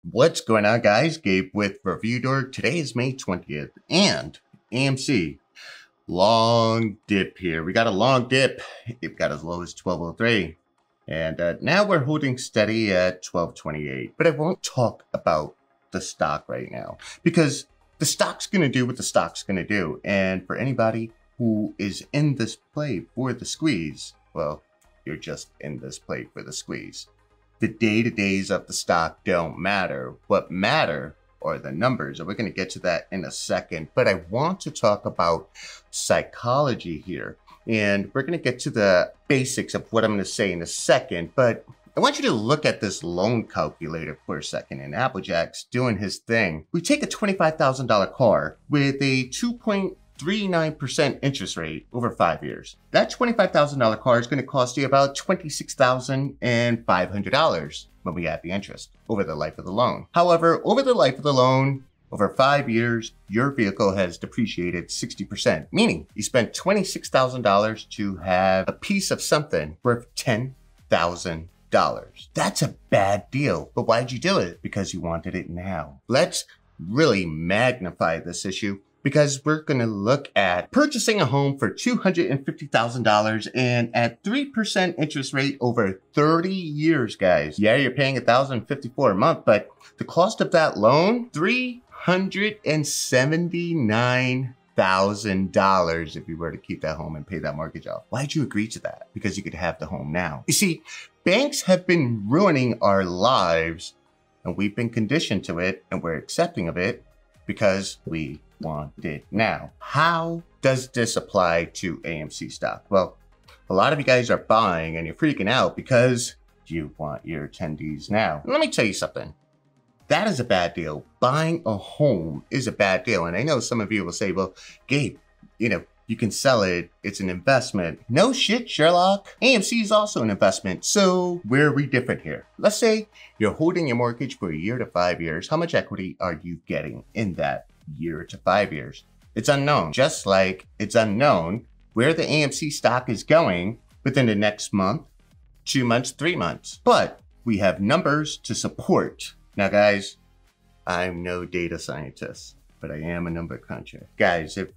What's going on, guys? Gabe with ReviewDork. Today is May 20th and AMC long dip here. We got a long dip. It got as low as 1203. And now we're holding steady at 1228. But I won't talk about the stock right now because the stock's going to do what the stock's going to do. And for anybody who is in this play for the squeeze, well, you're just in this play for the squeeze. The day-to-days of the stock don't matter. What matter are the numbers, and we're going to get to that in a second. But I want to talk about psychology here, and we're going to get to the basics of what I'm going to say in a second. But I want you to look at this loan calculator for a second, and Applejack's doing his thing. We take a $25,000 car with a 2.39% interest rate over 5 years. That $25,000 car is going to cost you about $26,500 when we add the interest over the life of the loan. However, over the life of the loan, over 5 years, your vehicle has depreciated 60%, meaning you spent $26,000 to have a piece of something worth $10,000. That's a bad deal. But why'd you do it? Because you wanted it now. Let's really magnify this issue, because we're going to look at purchasing a home for $250,000 and at 3% interest rate over 30 years, guys. Yeah, you're paying $1,054 a month, but the cost of that loan, $379,000 if you were to keep that home and pay that mortgage off. Why'd you agree to that? Because you could have the home now. You see, banks have been ruining our lives, and we've been conditioned to it, and we're accepting of it because we want it now. How does this apply to AMC stock? Well, a lot of you guys are buying and you're freaking out because you want your attendees now. Let me tell you something. That is a bad deal. Buying a home is a bad deal. And I know some of you will say, well, Gabe, you can sell it. It's an investment. No shit, Sherlock. AMC is also an investment. So where are we different here? Let's say you're holding your mortgage for a year to 5 years. How much equity are you getting in that year to 5 years? It's unknown. Just like it's unknown where the AMC stock is going within the next month, 2 months, 3 months. But we have numbers to support. Now, guys, I'm no data scientist, but I am a number cruncher. Guys, if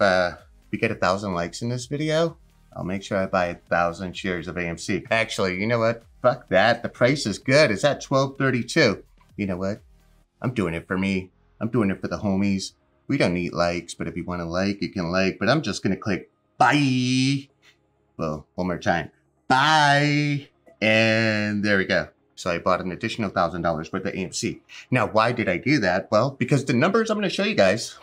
we get 1,000 likes in this video, I'll make sure I buy 1,000 shares of AMC. Actually, you know what? Fuck that. The price is good. It's at $12.32. You know what? I'm doing it for me. I'm doing it for the homies. We don't need likes, but if you want to like, you can like. But I'm just going to click buy. Well, one more time. Buy. And there we go. So I bought an additional $1,000 worth of AMC. Now, why did I do that? Well, because the numbers I'm going to show you guys,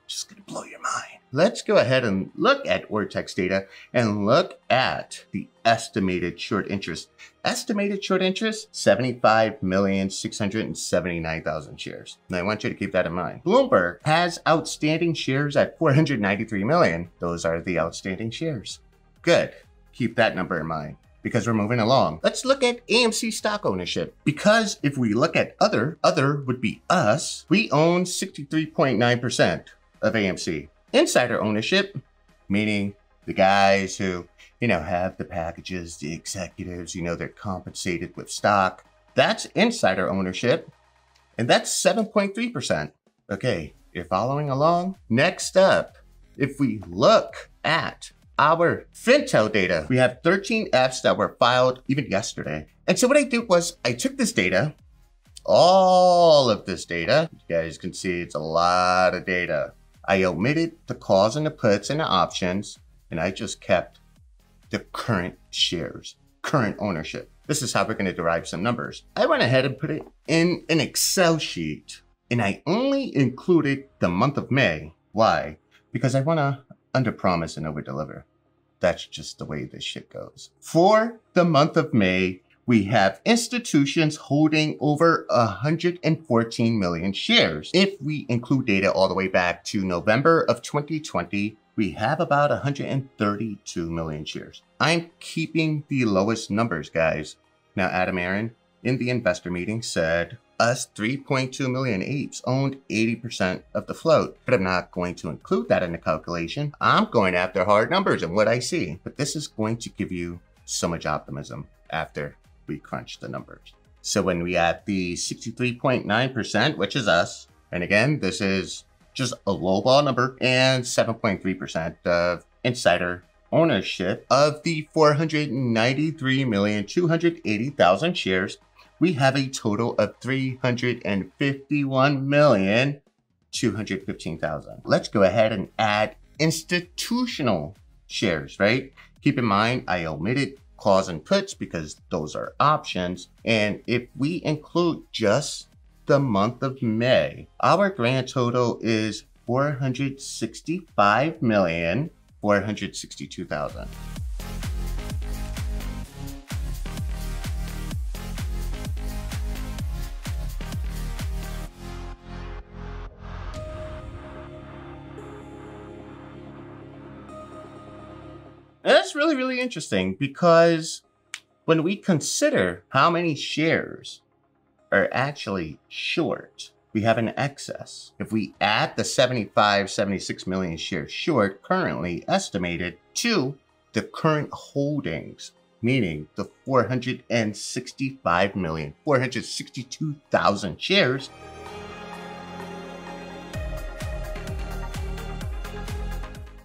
just going to blow your mind. Let's go ahead and look at Ortex data and look at the estimated short interest. Estimated short interest, 75,679,000 shares. Now, I want you to keep that in mind. Bloomberg has outstanding shares at 493 million. Those are the outstanding shares. Good. Keep that number in mind, because we're moving along. Let's look at AMC stock ownership. Because if we look at other would be us, we own 63.9% of AMC. Insider ownership, meaning the guys who, have the packages, the executives, they're compensated with stock. That's insider ownership, and that's 7.3%. Okay, you're following along? Next up, if we look at our FinTel data, we have 13 Fs that were filed even yesterday. And so what I did was I took this data, all of this data, you guys can see it's a lot of data. I omitted the calls and the puts and the options, and I just kept the current shares, current ownership. This is how we're going to derive some numbers. I went ahead and put it in an Excel sheet, and I only included the month of May. Why? Because I want to underpromise and overdeliver. That's just the way this shit goes. For the month of May, we have institutions holding over 114 million shares. If we include data all the way back to November of 2020, we have about 132 million shares. I'm keeping the lowest numbers, guys. Now, Adam Aaron in the investor meeting said us 3.2 million apes owned 80% of the float, but I'm not going to include that in the calculation. I'm going after hard numbers and what I see, but this is going to give you so much optimism after we crunch the numbers. So when we add the 63.9%, which is us, and again, this is just a lowball number, and 7.3% of insider ownership of the 493,280,000 shares, we have a total of 351,215,000. Let's go ahead and add institutional shares, right? Keep in mind, I omitted calls and puts because those are options. And if we include just the month of May, our grand total is 465,462,000. That's really, really interesting because when we consider how many shares are actually short, we have an excess. If we add the 76 million shares short currently estimated to the current holdings, meaning the 465,462,000 shares,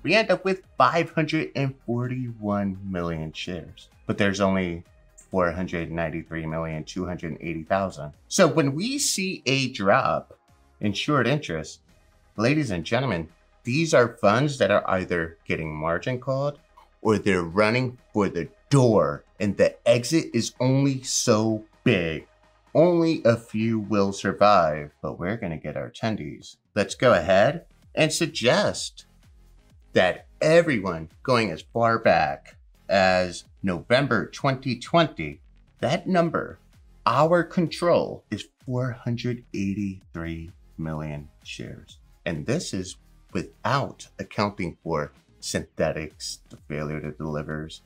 we end up with 541 million shares, but there's only 493,280,000. So when we see a drop in short interest, ladies and gentlemen, these are funds that are either getting margin called or they're running for the door, and the exit is only so big. Only a few will survive, but we're gonna get our attendees. Let's go ahead and suggest that everyone going as far back as November 2020, that number, our control, is 483 million shares. And this is without accounting for synthetics, the failure to delivers,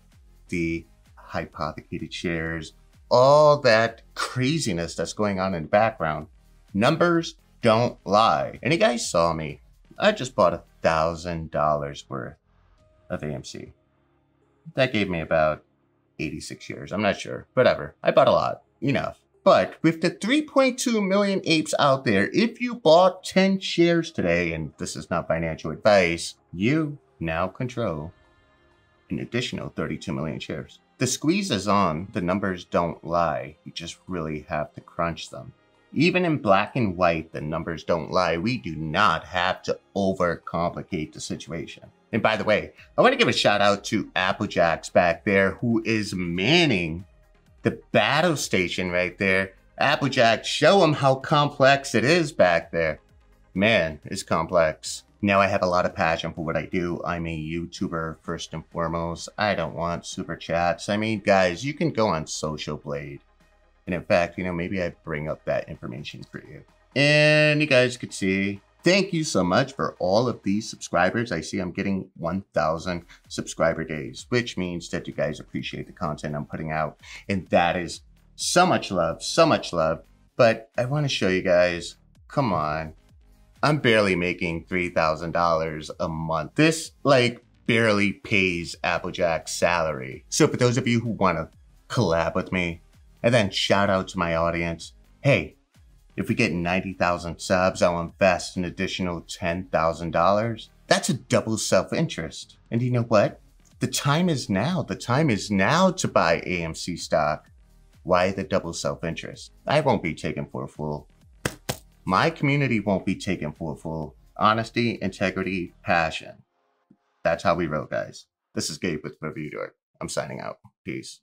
the hypothecated shares, all that craziness that's going on in the background. Numbers don't lie. And you guys saw me. I just bought $1,000 worth of AMC. That gave me about 86 shares. I'm not sure. Whatever. I bought a lot. Enough. But with the 3.2 million apes out there, if you bought 10 shares today, and this is not financial advice, you now control an additional 32 million shares. The squeeze is on. The numbers don't lie. You just really have to crunch them. Even in black and white, the numbers don't lie. We do not have to overcomplicate the situation. And by the way, I want to give a shout out to Applejacks back there, who is manning the battle station right there. Applejack, show them how complex it is back there. Man, it's complex. Now I have a lot of passion for what I do. I'm a YouTuber first and foremost. I don't want super chats. I mean, guys, you can go on Social Blade. And in fact, maybe I bring up that information for you. And you guys could see, thank you so much for all of these subscribers. I see I'm getting 1,000 subscriber days, which means that you guys appreciate the content I'm putting out. And that is so much love, so much love. But I want to show you guys, come on. I'm barely making $3,000 a month. This barely pays Applejack's salary. So for those of you who want to collab with me, and then shout out to my audience, hey, if we get 90,000 subs, I'll invest an additional $10,000. That's a double self-interest. And you know what? The time is now. The time is now to buy AMC stock. Why the double self-interest? I won't be taken for a fool. My community won't be taken for a fool. Honesty, integrity, passion. That's how we roll, guys. This is Gabe with ReviewDork. I'm signing out. Peace.